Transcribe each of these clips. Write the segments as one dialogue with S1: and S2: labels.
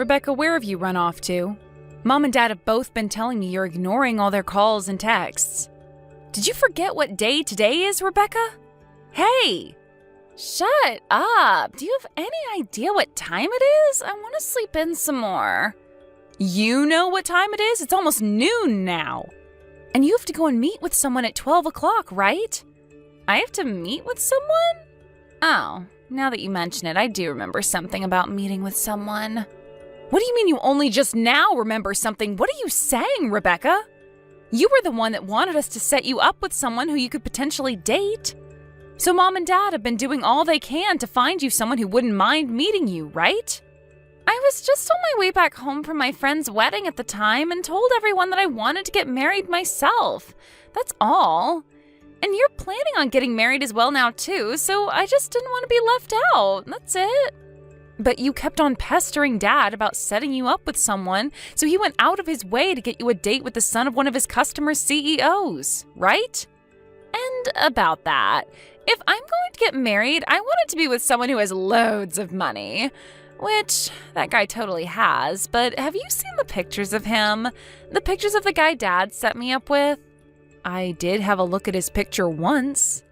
S1: Rebecca, where have you run off to? Mom and Dad have both been telling me you're ignoring all their calls and texts. Did you forget what day today is, Rebecca? Hey! Shut up! Do you have any idea what time it is? I want to sleep in some more. You know what time it is? It's almost noon now. And you have to go and meet with someone at 12 o'clock, right? I have to meet with someone? Oh, now that you mention it, I do remember something about meeting with someone. What do you mean you only just now remember something? What are you saying, Rebecca? You were the one that wanted us to set you up with someone who you could potentially date. So Mom and Dad have been doing all they can to find you someone who wouldn't mind meeting you, right? I was just on my way back home from my friend's wedding at the time and told everyone that I wanted to get married myself. That's all. And you're planning on getting married as well now too, so I just didn't want to be left out. That's it. But you kept on pestering Dad about setting you up with someone, so he went out of his way to get you a date with the son of one of his customers' CEOs, right? And about that, if I'm going to get married, I want it to be with someone who has loads of money. Which, that guy totally has, but have you seen the pictures of him? The pictures of the guy Dad set me up with? I did have a look at his picture once.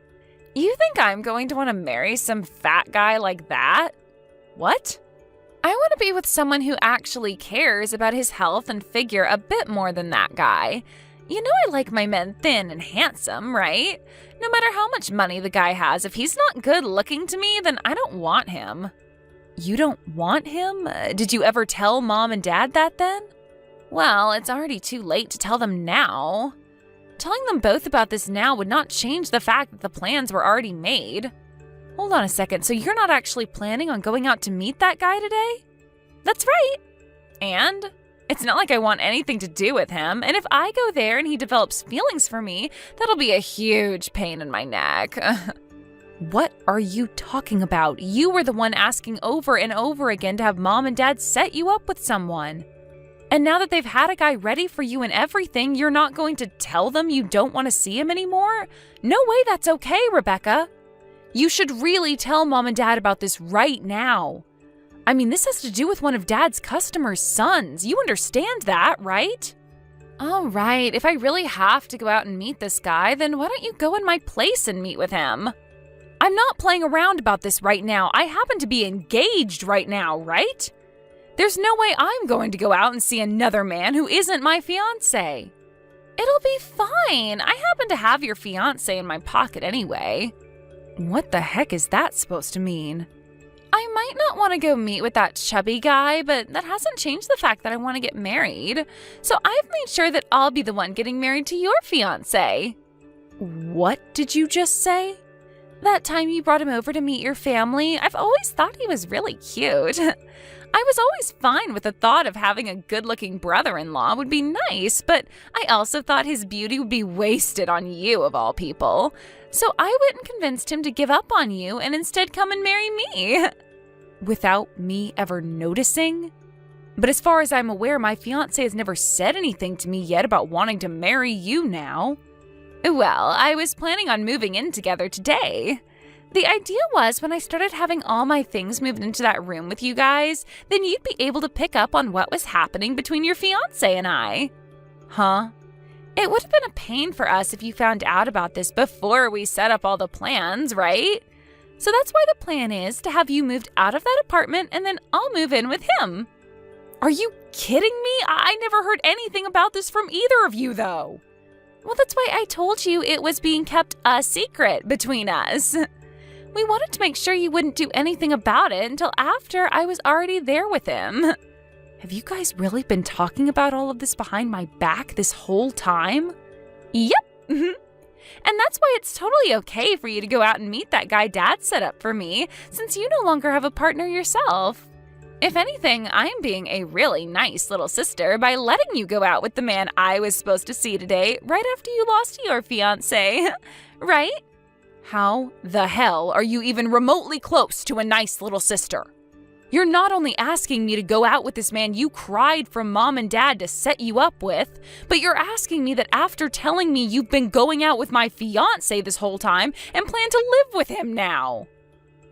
S1: You think I'm going to want to marry some fat guy like that? What? I want to be with someone who actually cares about his health and figure a bit more than that guy. You know I like my men thin and handsome, right? No matter how much money the guy has, if he's not good looking to me, then I don't want him. You don't want him? Did you ever tell Mom and Dad that then? Well, it's already too late to tell them now. Telling them both about this now would not change the fact that the plans were already made. Hold on a second, so you're not actually planning on going out to meet that guy today? That's right. And it's not like I want anything to do with him, and if I go there and he develops feelings for me, that'll be a huge pain in my neck. What are you talking about? You were the one asking over and over again to have Mom and Dad set you up with someone. And now that they've had a guy ready for you and everything, you're not going to tell them you don't want to see him anymore? No way that's okay, Rebecca. You should really tell Mom and Dad about this right now. I mean, this has to do with one of Dad's customers' sons. You understand that, right? All right, if I really have to go out and meet this guy, then why don't you go in my place and meet with him? I'm not playing around about this right now. I happen to be engaged right now, right? There's no way I'm going to go out and see another man who isn't my fiancé. It'll be fine. I happen to have your fiancé in my pocket anyway. What the heck is that supposed to mean? I might not want to go meet with that chubby guy, but that hasn't changed the fact that I want to get married. So I've made sure that I'll be the one getting married to your fiancé. What did you just say? That time you brought him over to meet your family, I've always thought he was really cute. I was always fine with the thought of having a good-looking brother-in-law would be nice, but I also thought his beauty would be wasted on you, of all people. So I went and convinced him to give up on you and instead come and marry me. Without me ever noticing? But as far as I'm aware, my fiancé has never said anything to me yet about wanting to marry you now. Well, I was planning on moving in together today. The idea was when I started having all my things moved into that room with you guys, then you'd be able to pick up on what was happening between your fiancé and I. Huh? It would have been a pain for us if you found out about this before we set up all the plans, right? So that's why the plan is to have you moved out of that apartment and then I'll move in with him. Are you kidding me? I never heard anything about this from either of you, though. Well, that's why I told you it was being kept a secret between us. We wanted to make sure you wouldn't do anything about it until after I was already there with him. Have you guys really been talking about all of this behind my back this whole time? Yep. And that's why it's totally okay for you to go out and meet that guy Dad set up for me, since you no longer have a partner yourself. If anything, I'm being a really nice little sister by letting you go out with the man I was supposed to see today right after you lost your fiancé. Right? How the hell are you even remotely close to a nice little sister? You're not only asking me to go out with this man you cried from Mom and Dad to set you up with, but you're asking me that after telling me you've been going out with my fiancé this whole time and plan to live with him now.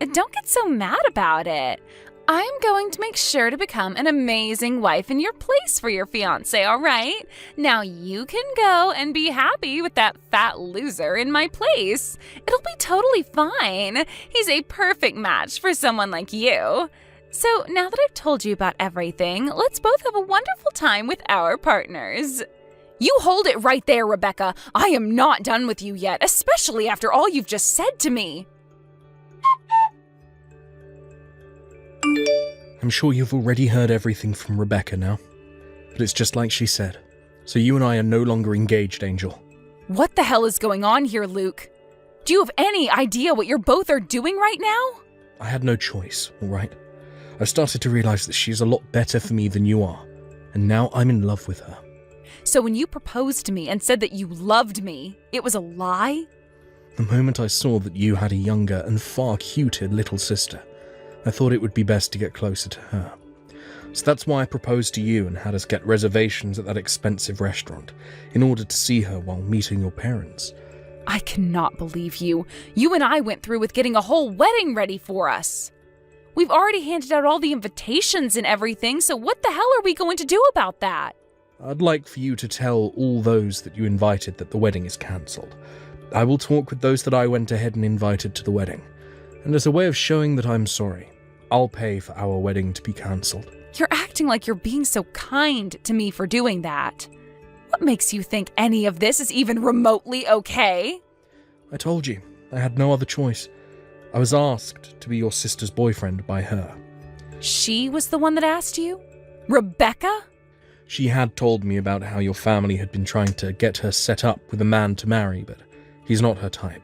S1: Don't get so mad about it. I'm going to make sure to become an amazing wife in your place for your fiancé, all right? Now you can go and be happy with that fat loser in my place. It'll be totally fine. He's a perfect match for someone like you. So now that I've told you about everything, let's both have a wonderful time with our partners. You hold it right there, Rebecca. I am not done with you yet, especially after all you've just said to me.
S2: I'm sure you've already heard everything from Rebecca now, but it's just like she said. So you and I are no longer engaged, Angel.
S1: What the hell is going on here, Luke? Do you have any idea what you're both are doing right now?
S2: I had no choice, all right? I've started to realize that she's a lot better for me than you are, and now I'm in love with her.
S1: So when you proposed to me and said that you loved me, it was a lie?
S2: The moment I saw that you had a younger and far cuter little sister, I thought it would be best to get closer to her. So that's why I proposed to you and had us get reservations at that expensive restaurant, in order to see her while meeting your parents.
S1: I cannot believe you. You and I went through with getting a whole wedding ready for us. We've already handed out all the invitations and everything, so what the hell are we going to do about that?
S2: I'd like for you to tell all those that you invited that the wedding is cancelled. I will talk with those that I went ahead and invited to the wedding. And as a way of showing that I'm sorry, I'll pay for our wedding to be cancelled.
S1: You're acting like you're being so kind to me for doing that. What makes you think any of this is even remotely okay?
S2: I told you, I had no other choice. I was asked to be your sister's boyfriend by her.
S1: She was the one that asked you? Rebecca?
S2: She had told me about how your family had been trying to get her set up with a man to marry, but he's not her type.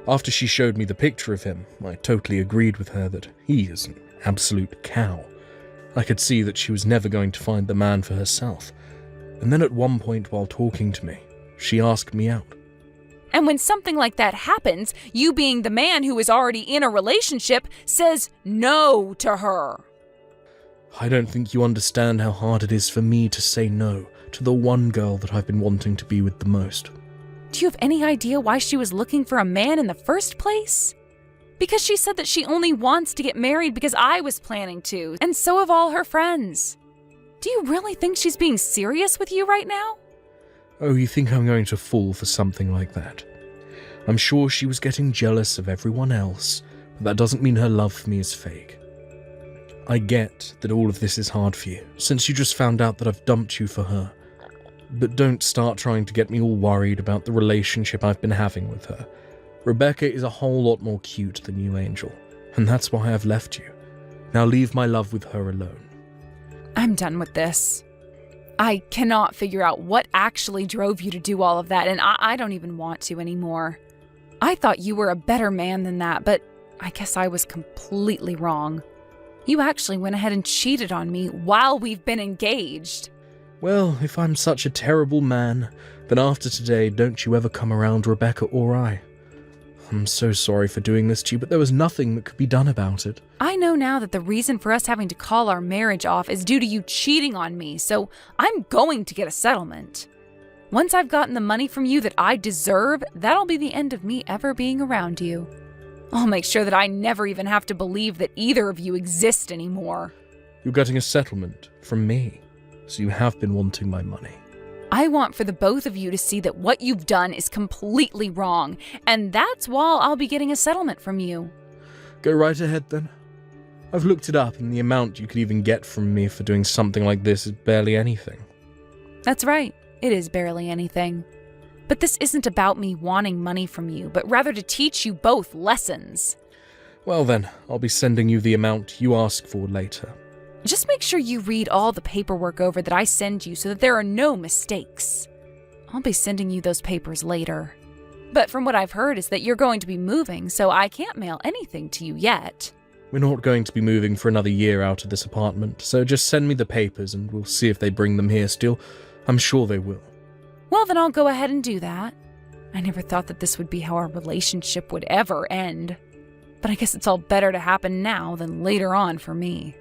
S2: After she showed me the picture of him, I totally agreed with her that he is an absolute cow. I could see that she was never going to find the man for herself. And then at one point while talking to me, she asked me out.
S1: And when something like that happens, you being the man who is already in a relationship says no to her.
S2: I don't think you understand how hard it is for me to say no to the one girl that I've been wanting to be with the most.
S1: Do you have any idea why she was looking for a man in the first place? Because she said that she only wants to get married because I was planning to, and so have all her friends. Do you really think she's being serious with you right now?
S2: Oh, you think I'm going to fall for something like that? I'm sure she was getting jealous of everyone else, but that doesn't mean her love for me is fake. I get that all of this is hard for you, since you just found out that I've dumped you for her. But don't start trying to get me all worried about the relationship I've been having with her. Rebecca is a whole lot more cute than you, Angel, and that's why I've left you. Now leave my love with her alone.
S1: I'm done with this. I cannot figure out what actually drove you to do all of that, and I don't even want to anymore. I thought you were a better man than that, but I guess I was completely wrong. You actually went ahead and cheated on me while we've been engaged.
S2: Well, if I'm such a terrible man, then after today, don't you ever come around Rebecca or I. I'm so sorry for doing this to you, but there was nothing that could be done about it.
S1: I know now that the reason for us having to call our marriage off is due to you cheating on me, so I'm going to get a settlement. Once I've gotten the money from you that I deserve, that'll be the end of me ever being around you. I'll make sure that I never even have to believe that either of you exist anymore.
S2: You're getting a settlement from me, so you have been wanting my money.
S1: I want for the both of you to see that what you've done is completely wrong, and that's why I'll be getting a settlement from you.
S2: Go right ahead then. I've looked it up, and the amount you could even get from me for doing something like this is barely anything.
S1: That's right, it is barely anything. But this isn't about me wanting money from you, but rather to teach you both lessons.
S2: Well then, I'll be sending you the amount you ask for later.
S1: Just make sure you read all the paperwork over that I send you so that there are no mistakes. I'll be sending you those papers later. But from what I've heard is that you're going to be moving, so I can't mail anything to you yet.
S2: We're not going to be moving for another year out of this apartment, so just send me the papers and we'll see if they bring them here still. I'm sure they will.
S1: Well, then I'll go ahead and do that. I never thought that this would be how our relationship would ever end. But I guess it's all better to happen now than later on for me.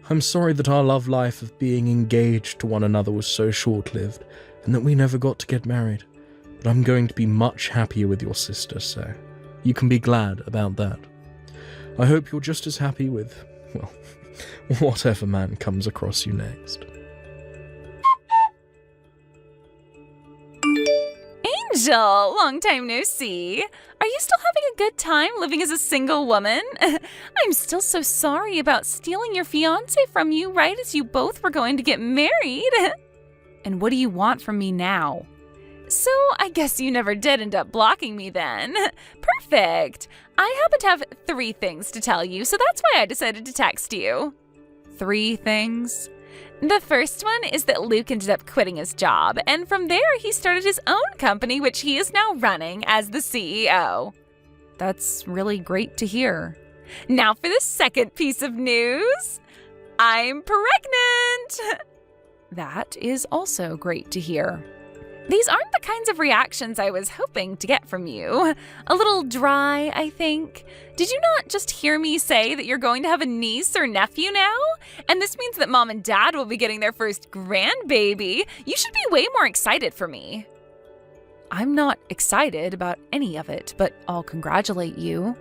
S2: I'm sorry that our love life of being engaged to one another was so short-lived, and that we never got to get married. But I'm going to be much happier with your sister, so you can be glad about that. I hope you're just as happy with, well, whatever man comes across you next.
S1: Angel, long time no see. Are you still having a good time living as a single woman? I'm still so sorry about stealing your fiancé from you right as you both were going to get married. And what do you want from me now? So I guess you never did end up blocking me then. Perfect. I happen to have 3 things to tell you, so that's why I decided to text you. 3 things? The first one is that Luke ended up quitting his job, and from there he started his own company, which he is now running as the CEO. That's really great to hear. Now for the second piece of news. I'm pregnant! That is also great to hear. These aren't the kinds of reactions I was hoping to get from you. A little dry, I think. Did you not just hear me say that you're going to have a niece or nephew now? And this means that Mom and Dad will be getting their first grandbaby. You should be way more excited for me. I'm not excited about any of it, but I'll congratulate you.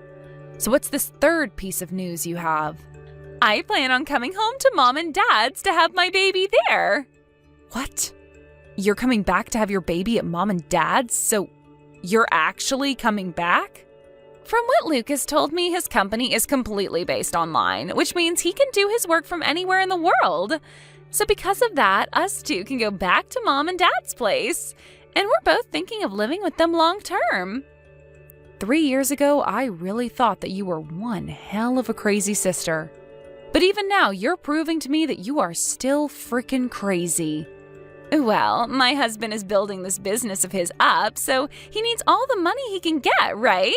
S1: So what's this third piece of news you have? I plan on coming home to Mom and Dad's to have my baby there. What? You're coming back to have your baby at Mom and Dad's? So you're actually coming back? From what Lucas told me, his company is completely based online, which means he can do his work from anywhere in the world. So because of that, us 2 can go back to Mom and Dad's place. And we're both thinking of living with them long term. 3 years ago, I really thought that you were one hell of a crazy sister. But even now, you're proving to me that you are still freaking crazy. Well, my husband is building this business of his up, so he needs all the money he can get, right?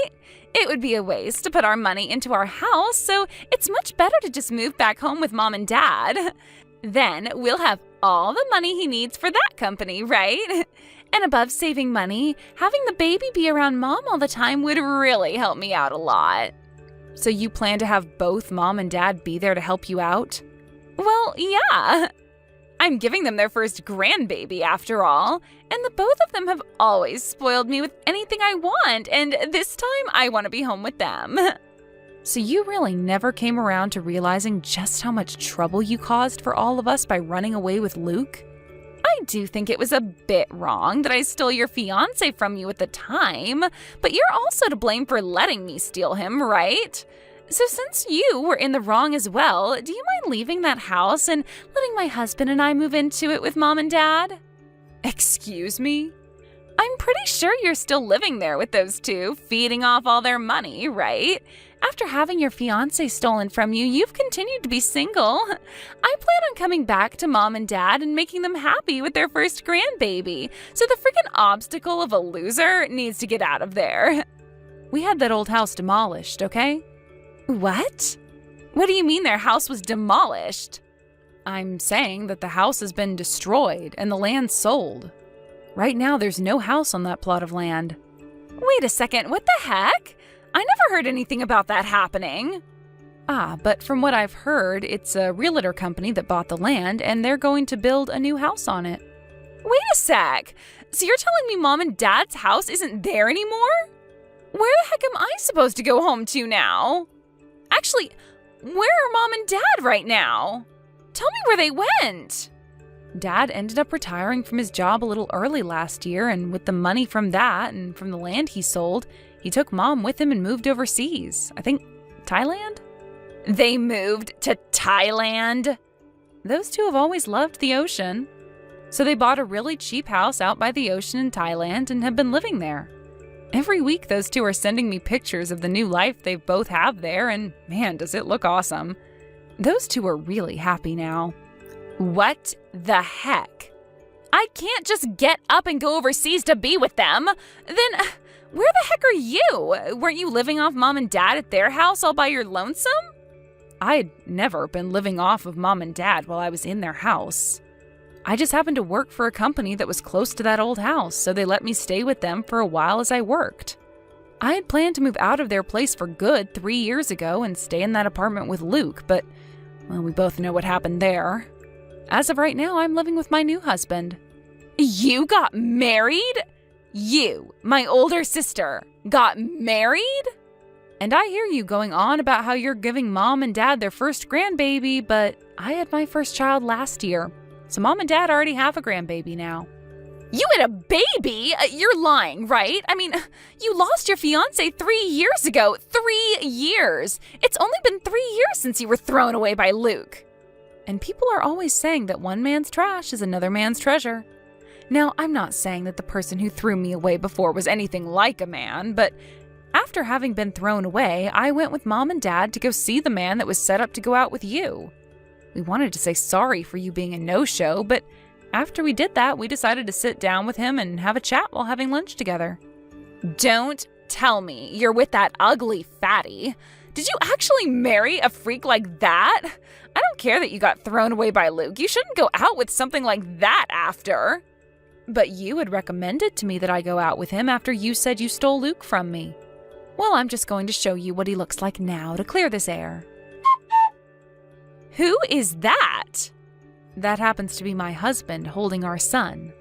S1: It would be a waste to put our money into our house, so it's much better to just move back home with Mom and Dad. Then we'll have all the money he needs for that company, right? And above saving money, having the baby be around Mom all the time would really help me out a lot. So you plan to have both Mom and Dad be there to help you out? Well, yeah. I'm giving them their first grandbaby after all, and the both of them have always spoiled me with anything I want, and this time I want to be home with them. So you really never came around to realizing just how much trouble you caused for all of us by running away with Luke? I do think it was a bit wrong that I stole your fiancé from you at the time, but you're also to blame for letting me steal him, right? So since you were in the wrong as well, do you mind leaving that house and letting my husband and I move into it with Mom and Dad? Excuse me? I'm pretty sure you're still living there with those 2, feeding off all their money, right? After having your fiancé stolen from you, you've continued to be single. I plan on coming back to Mom and Dad and making them happy with their first grandbaby, so the freaking obstacle of a loser needs to get out of there. We had that old house demolished, okay? What? What do you mean their house was demolished? I'm saying that the house has been destroyed and the land sold. Right now, there's no house on that plot of land. Wait a second, what the heck? I never heard anything about that happening. But from what I've heard, it's a realtor company that bought the land and they're going to build a new house on it. Wait a sec. So you're telling me Mom and Dad's house isn't there anymore? Where the heck am I supposed to go home to now? Actually, where are Mom and Dad right now? Tell me where they went. Dad ended up retiring from his job a little early last year, and with the money from that and from the land he sold, he took Mom with him and moved overseas. I think Thailand? They moved to Thailand? Those 2 have always loved the ocean. So they bought a really cheap house out by the ocean in Thailand and have been living there. Every week, those 2 are sending me pictures of the new life they both have there, and man, does it look awesome. Those 2 are really happy now. What the heck? I can't just get up and go overseas to be with them. Then, where the heck are you? Weren't you living off Mom and Dad at their house all by your lonesome? I had never been living off of Mom and Dad while I was in their house. I just happened to work for a company that was close to that old house, so they let me stay with them for a while as I worked. I had planned to move out of their place for good 3 years ago and stay in that apartment with Luke, but, well, we both know what happened there. As of right now, I'm living with my new husband. You got married? You, my older sister, got married? And I hear you going on about how you're giving Mom and Dad their first grandbaby, but I had my first child last year. So Mom and Dad already have a grandbaby now. You had a baby? You're lying, right? I mean, you lost your fiancé 3 years ago. 3 years. It's only been 3 years since you were thrown away by Luke. And people are always saying that one man's trash is another man's treasure. Now, I'm not saying that the person who threw me away before was anything like a man, but after having been thrown away, I went with Mom and Dad to go see the man that was set up to go out with you. We wanted to say sorry for you being a no-show, but after we did that, we decided to sit down with him and have a chat while having lunch together. Don't tell me you're with that ugly fatty. Did you actually marry a freak like that? I don't care that you got thrown away by Luke. You shouldn't go out with something like that after. But you had recommended to me that I go out with him after you said you stole Luke from me. Well, I'm just going to show you what he looks like now to clear this air. Who is that? That happens to be my husband holding our son.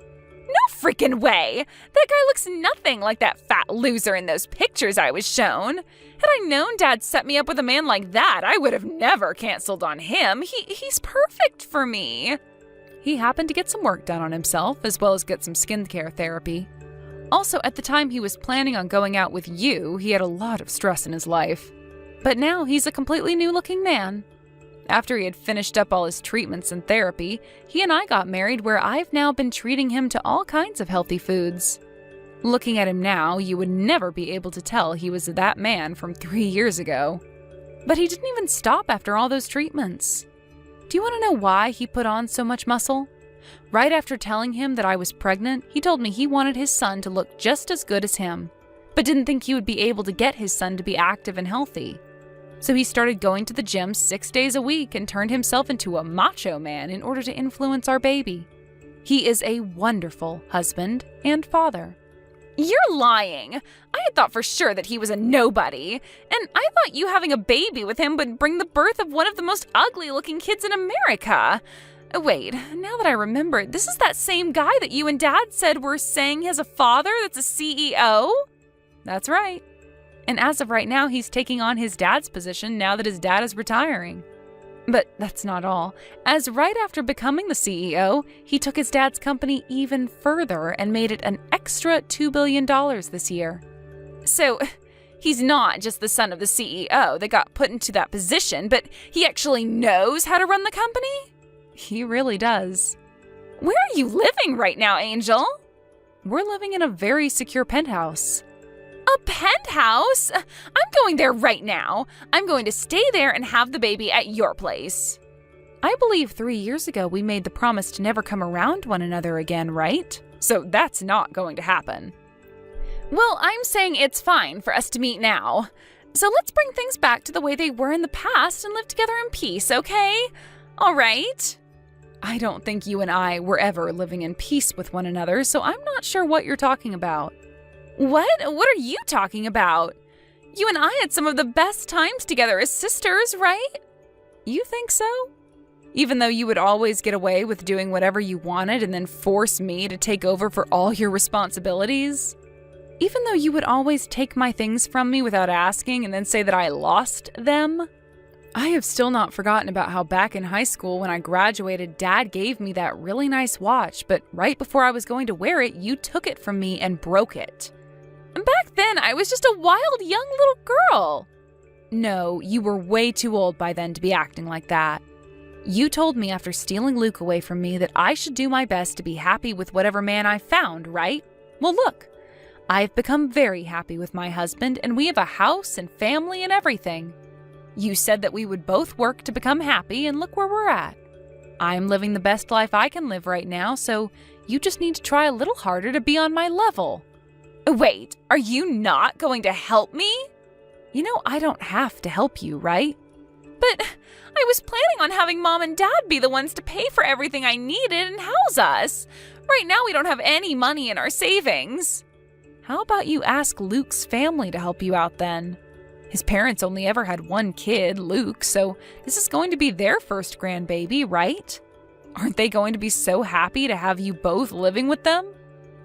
S1: No freaking way! That guy looks nothing like that fat loser in those pictures I was shown. Had I known Dad set me up with a man like that, I would have never canceled on him. He's perfect for me. He happened to get some work done on himself, as well as get some skincare therapy. Also, at the time he was planning on going out with you, he had a lot of stress in his life. But now he's a completely new-looking man. After he had finished up all his treatments and therapy, he and I got married, where I've now been treating him to all kinds of healthy foods. Looking at him now, you would never be able to tell he was that man from 3 years ago. But he didn't even stop after all those treatments. Do you want to know why he put on so much muscle? Right after telling him that I was pregnant, he told me he wanted his son to look just as good as him, but didn't think he would be able to get his son to be active and healthy. So he started going to the gym 6 days a week and turned himself into a macho man in order to influence our baby. He is a wonderful husband and father. You're lying. I had thought for sure that he was a nobody, and I thought you having a baby with him would bring the birth of one of the most ugly-looking kids in America. Wait, now that I remember, this is that same guy that you and Dad said were saying has a father that's a CEO? That's right. And as of right now, he's taking on his dad's position now that his dad is retiring. But that's not all. As right after becoming the CEO, he took his dad's company even further and made it an extra $2 billion this year. So, he's not just the son of the CEO that got put into that position, but he actually knows how to run the company? He really does. Where are you living right now, Angel? We're living in a very secure penthouse. A penthouse? I'm going there right now. I'm going to stay there and have the baby at your place. I believe 3 years ago we made the promise to never come around one another again, right? So that's not going to happen. Well, I'm saying it's fine for us to meet now. So let's bring things back to the way they were in the past and live together in peace, okay? All right? I don't think you and I were ever living in peace with one another, so I'm not sure what you're talking about. What? What are you talking about? You and I had some of the best times together as sisters, right? You think so? Even though you would always get away with doing whatever you wanted and then force me to take over for all your responsibilities? Even though you would always take my things from me without asking and then say that I lost them? I have still not forgotten about how back in high school when I graduated, Dad gave me that really nice watch, but right before I was going to wear it, you took it from me and broke it. Back then, I was just a wild young little girl. No, you were way too old by then to be acting like that. You told me after stealing Luke away from me that I should do my best to be happy with whatever man I found, right? Well, look, I've become very happy with my husband, and we have a house and family and everything. You said that we would both work to become happy, and look where we're at. I'm living the best life I can live right now, so you just need to try a little harder to be on my level. Wait, are you not going to help me? You know I don't have to help you, right? But I was planning on having Mom and Dad be the ones to pay for everything I needed and house us. Right now we don't have any money in our savings. How about you ask Luke's family to help you out then? His parents only ever had one kid, Luke, so this is going to be their first grandbaby, right? Aren't they going to be so happy to have you both living with them?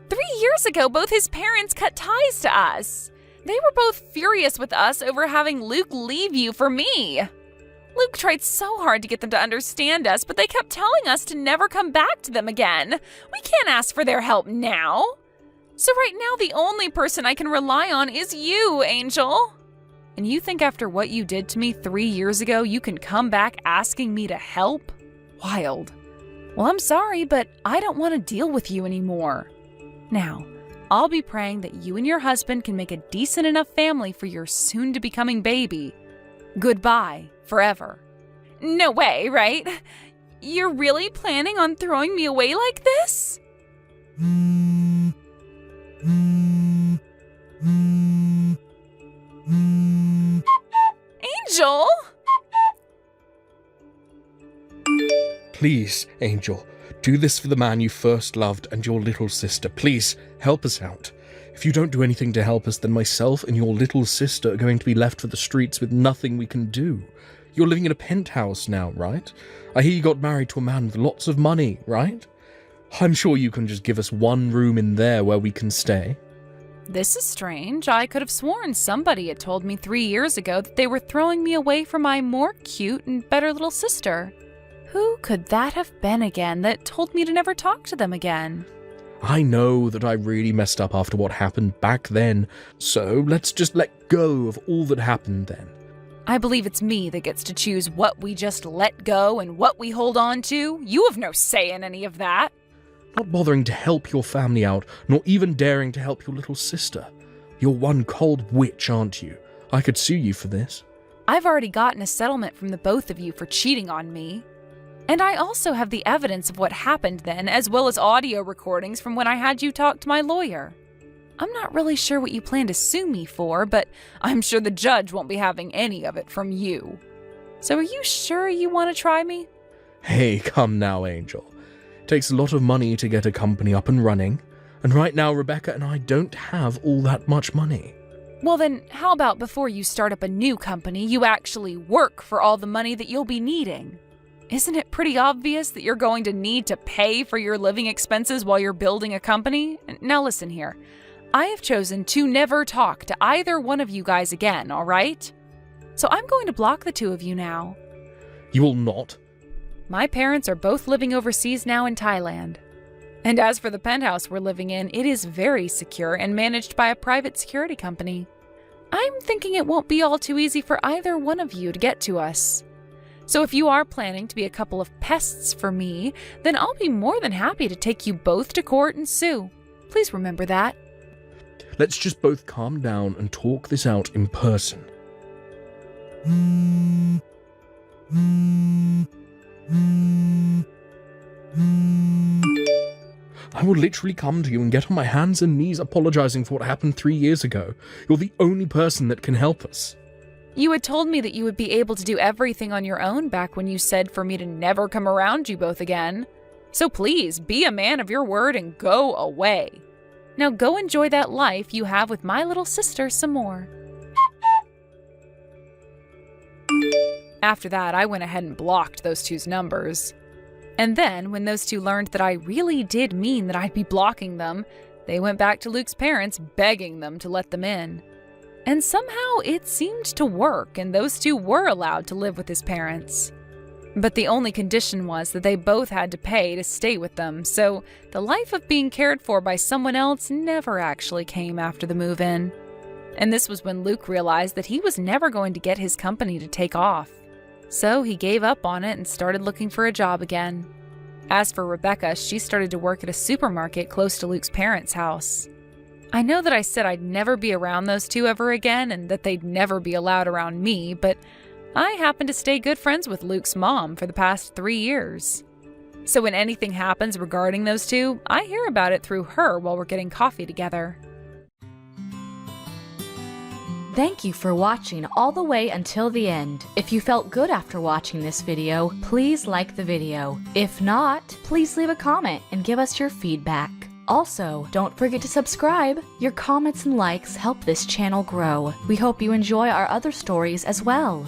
S1: 3 years ago, both his parents cut ties to us. They were both furious with us over having Luke leave you for me. Luke tried so hard to get them to understand us, but they kept telling us to never come back to them again. We can't ask for their help now. So right now, the only person I can rely on is you, Angel. And you think after what you did to me 3 years ago, you can come back asking me to help? Wild. Well, I'm sorry, but I don't want to deal with you anymore. Now, I'll be praying that you and your husband can make a decent enough family for your soon-to-becoming baby. Goodbye, forever. No way, right? You're really planning on throwing me away like this? Angel!
S2: Please, Angel, do this for the man you first loved and your little sister. Please, help us out. If you don't do anything to help us, then myself and your little sister are going to be left for the streets with nothing we can do. You're living in a penthouse now, right? I hear you got married to a man with lots of money, right? I'm sure you can just give us one room in there where we can stay.
S1: This is strange. I could have sworn somebody had told me 3 years ago that they were throwing me away from my more cute and better little sister. Who could that have been again that told me to never talk to them again?
S2: I know that I really messed up after what happened back then, so let's just let go of all that happened then.
S1: I believe it's me that gets to choose what we just let go and what we hold on to. You have no say in any of that.
S2: Not bothering to help your family out, nor even daring to help your little sister. You're one cold witch, aren't you? I could sue you for this.
S1: I've already gotten a settlement from the both of you for cheating on me. And I also have the evidence of what happened then, as well as audio recordings from when I had you talk to my lawyer. I'm not really sure what you plan to sue me for, but I'm sure the judge won't be having any of it from you. So are you sure you want to try me?
S2: Hey, come now, Angel. It takes a lot of money to get a company up and running, and right now Rebecca and I don't have all that much money.
S1: Well then, how about before you start up a new company, you actually work for all the money that you'll be needing? Isn't it pretty obvious that you're going to need to pay for your living expenses while you're building a company? Now listen here. I have chosen to never talk to either one of you guys again, all right? So I'm going to block the two of you now.
S2: You will not?
S1: My parents are both living overseas now in Thailand. And as for the penthouse we're living in, it is very secure and managed by a private security company. I'm thinking it won't be all too easy for either one of you to get to us. So if you are planning to be a couple of pests for me, then I'll be more than happy to take you both to court and sue. Please remember that.
S2: Let's just both calm down and talk this out in person. I will literally come to you and get on my hands and knees apologizing for what happened 3 years ago. You're the only person that can help us.
S1: You had told me that you would be able to do everything on your own back when you said for me to never come around you both again. So please, be a man of your word and go away. Now go enjoy that life you have with my little sister some more. After that, I went ahead and blocked those two's numbers. And then, when those two learned that I really did mean that I'd be blocking them, they went back to Luke's parents, begging them to let them in. And somehow it seemed to work, and those two were allowed to live with his parents. But the only condition was that they both had to pay to stay with them, so the life of being cared for by someone else never actually came after the move-in. And this was when Luke realized that he was never going to get his company to take off. So he gave up on it and started looking for a job again. As for Rebecca, she started to work at a supermarket close to Luke's parents' house. I know that I said I'd never be around those two ever again and that they'd never be allowed around me, but I happen to stay good friends with Luke's mom for the past 3 years. So when anything happens regarding those two, I hear about it through her while we're getting coffee together.
S3: Thank you for watching all the way until the end. If you felt good after watching this video, please like the video. If not, please leave a comment and give us your feedback. Also, don't forget to subscribe. Your comments and likes help this channel grow. We hope you enjoy our other stories as well.